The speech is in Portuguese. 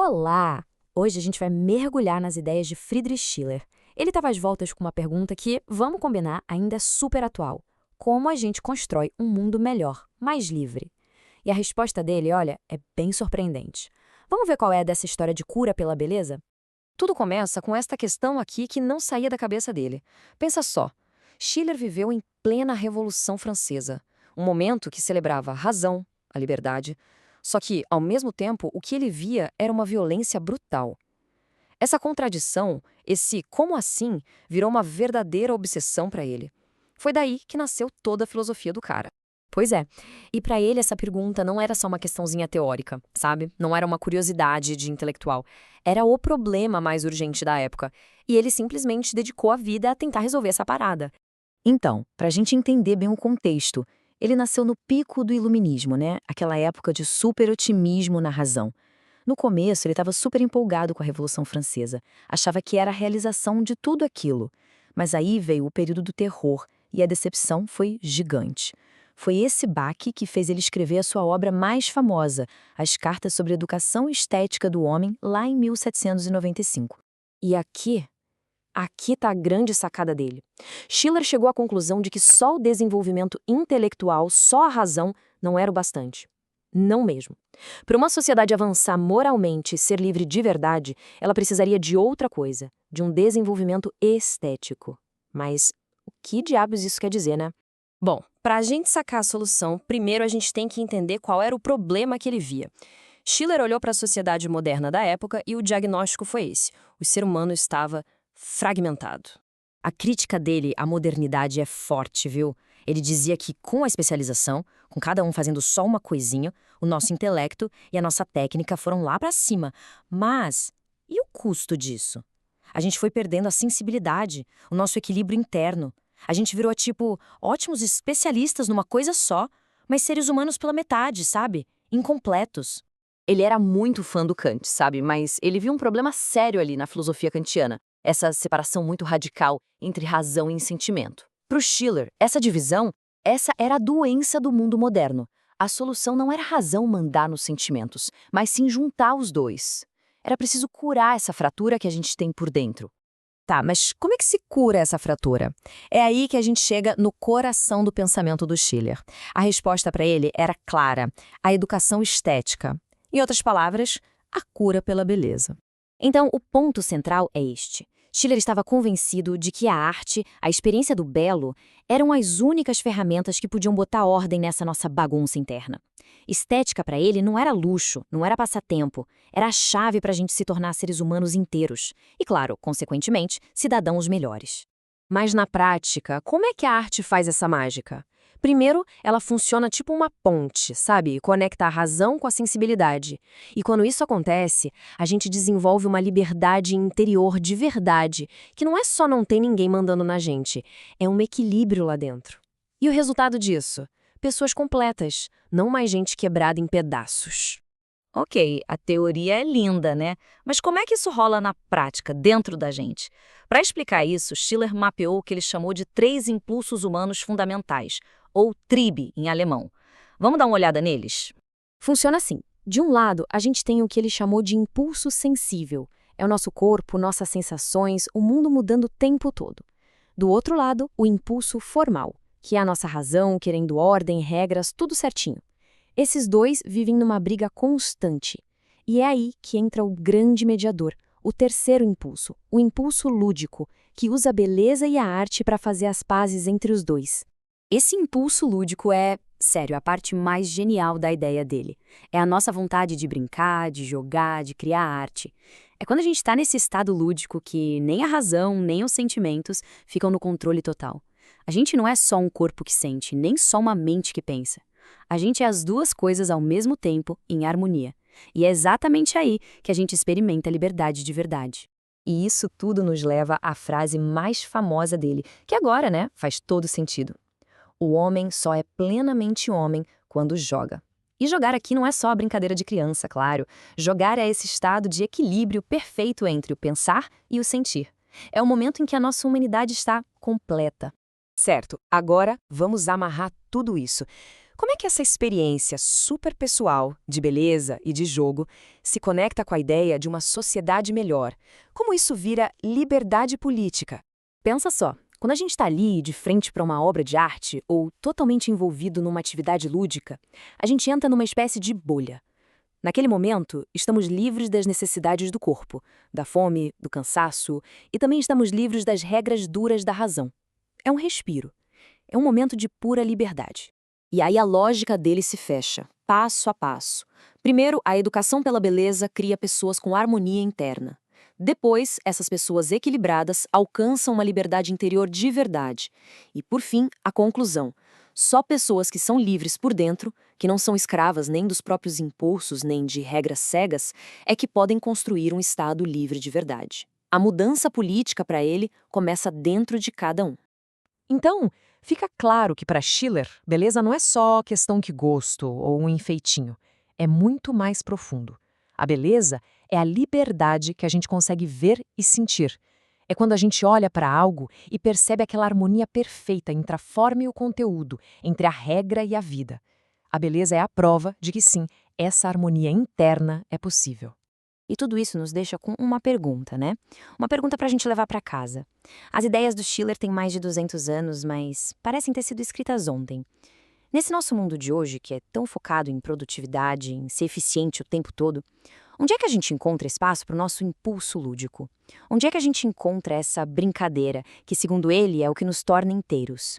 Olá! Hoje a gente vai mergulhar nas ideias de Friedrich Schiller. Ele estava às voltas com uma pergunta que, vamos combinar, ainda é super atual. Como a gente constrói um mundo melhor, mais livre? E a resposta dele, olha, é bem surpreendente. Vamos ver qual é dessa história de cura pela beleza? Tudo começa com esta questão aqui que não saía da cabeça dele. Pensa só, Schiller viveu em plena Revolução Francesa, um momento que celebrava a razão, a liberdade, só que, ao mesmo tempo, o que ele via era uma violência brutal. Essa contradição, esse como assim, virou uma verdadeira obsessão para ele. Foi daí que nasceu toda a filosofia do cara. Pois é. E para ele essa pergunta não era só uma questãozinha teórica, sabe? Não era uma curiosidade de intelectual. Era o problema mais urgente da época. E ele simplesmente dedicou a vida a tentar resolver essa parada. Então, para a gente entender bem o contexto, ele nasceu no pico do iluminismo, né? Aquela época de super otimismo na razão. No começo, ele estava super empolgado com a Revolução Francesa, achava que era a realização de tudo aquilo. Mas aí veio o período do terror e a decepção foi gigante. Foi esse baque que fez ele escrever a sua obra mais famosa, As Cartas sobre a Educação e Estética do Homem, lá em 1795. E aqui está a grande sacada dele. Schiller chegou à conclusão de que só o desenvolvimento intelectual, só a razão, não era o bastante. Não mesmo. Para uma sociedade avançar moralmente e ser livre de verdade, ela precisaria de outra coisa, de um desenvolvimento estético. Mas o que diabos isso quer dizer, né? Bom, para a gente sacar a solução, primeiro a gente tem que entender qual era o problema que ele via. Schiller olhou para a sociedade moderna da época e o diagnóstico foi esse: o ser humano estava fragmentado. A crítica dele à modernidade é forte, viu? Ele dizia que com a especialização, com cada um fazendo só uma coisinha, o nosso intelecto e a nossa técnica foram lá para cima. Mas e o custo disso? A gente foi perdendo a sensibilidade, o nosso equilíbrio interno. A gente virou, tipo, ótimos especialistas numa coisa só, mas seres humanos pela metade, sabe? Incompletos. Ele era muito fã do Kant, sabe? Mas ele viu um problema sério ali na filosofia kantiana, essa separação muito radical entre razão e sentimento. Para o Schiller, essa divisão, essa era a doença do mundo moderno. A solução não era a razão mandar nos sentimentos, mas sim juntar os dois. Era preciso curar essa fratura que a gente tem por dentro. Tá, mas como é que se cura essa fratura? É aí que a gente chega no coração do pensamento do Schiller. A resposta para ele era clara: a educação estética. Em outras palavras, a cura pela beleza. Então, o ponto central é este. Schiller estava convencido de que a arte, a experiência do belo, eram as únicas ferramentas que podiam botar ordem nessa nossa bagunça interna. Estética para ele não era luxo, não era passatempo, era a chave para a gente se tornar seres humanos inteiros e, claro, consequentemente, cidadãos melhores. Mas na prática, como é que a arte faz essa mágica? Primeiro, ela funciona tipo uma ponte, sabe? Conecta a razão com a sensibilidade. E quando isso acontece, a gente desenvolve uma liberdade interior de verdade, que não é só não ter ninguém mandando na gente, é um equilíbrio lá dentro. E o resultado disso? Pessoas completas, não mais gente quebrada em pedaços. Ok, a teoria é linda, né? Mas como é que isso rola na prática, dentro da gente? Para explicar isso, Schiller mapeou o que ele chamou de 3 impulsos humanos fundamentais, ou Triebe em alemão. Vamos dar uma olhada neles? Funciona assim. De um lado, a gente tem o que ele chamou de impulso sensível. É o nosso corpo, nossas sensações, o mundo mudando o tempo todo. Do outro lado, o impulso formal, que é a nossa razão, querendo ordem, regras, tudo certinho. Esses dois vivem numa briga constante. E é aí que entra o grande mediador, o terceiro impulso, o impulso lúdico, que usa a beleza e a arte para fazer as pazes entre os dois. Esse impulso lúdico é, sério, a parte mais genial da ideia dele. É a nossa vontade de brincar, de jogar, de criar arte. É quando a gente está nesse estado lúdico que nem a razão, nem os sentimentos ficam no controle total. A gente não é só um corpo que sente, nem só uma mente que pensa. A gente é as duas coisas ao mesmo tempo, em harmonia. E é exatamente aí que a gente experimenta a liberdade de verdade. E isso tudo nos leva à frase mais famosa dele, que agora, né, faz todo sentido. O homem só é plenamente homem quando joga. E jogar aqui não é só a brincadeira de criança, claro. Jogar é esse estado de equilíbrio perfeito entre o pensar e o sentir. É o momento em que a nossa humanidade está completa. Certo, agora vamos amarrar tudo isso. Como é que essa experiência super pessoal, de beleza e de jogo, se conecta com a ideia de uma sociedade melhor? Como isso vira liberdade política? Pensa só, quando a gente está ali de frente para uma obra de arte ou totalmente envolvido numa atividade lúdica, a gente entra numa espécie de bolha. Naquele momento, estamos livres das necessidades do corpo, da fome, do cansaço, e também estamos livres das regras duras da razão. É um respiro. É um momento de pura liberdade. E aí a lógica dele se fecha, passo a passo. Primeiro, a educação pela beleza cria pessoas com harmonia interna. Depois, essas pessoas equilibradas alcançam uma liberdade interior de verdade. E, por fim, a conclusão. Só pessoas que são livres por dentro, que não são escravas nem dos próprios impulsos nem de regras cegas, é que podem construir um Estado livre de verdade. A mudança política para ele começa dentro de cada um. Então, fica claro que para Schiller, beleza não é só questão que gosto ou um enfeitinho. É muito mais profundo. A beleza é a liberdade que a gente consegue ver e sentir. É quando a gente olha para algo e percebe aquela harmonia perfeita entre a forma e o conteúdo, entre a regra e a vida. A beleza é a prova de que sim, essa harmonia interna é possível. E tudo isso nos deixa com uma pergunta, né? Uma pergunta para a gente levar para casa. As ideias do Schiller têm mais de 200 anos, mas parecem ter sido escritas ontem. Nesse nosso mundo de hoje, que é tão focado em produtividade, em ser eficiente o tempo todo, onde é que a gente encontra espaço para o nosso impulso lúdico? Onde é que a gente encontra essa brincadeira, que, segundo ele, é o que nos torna inteiros?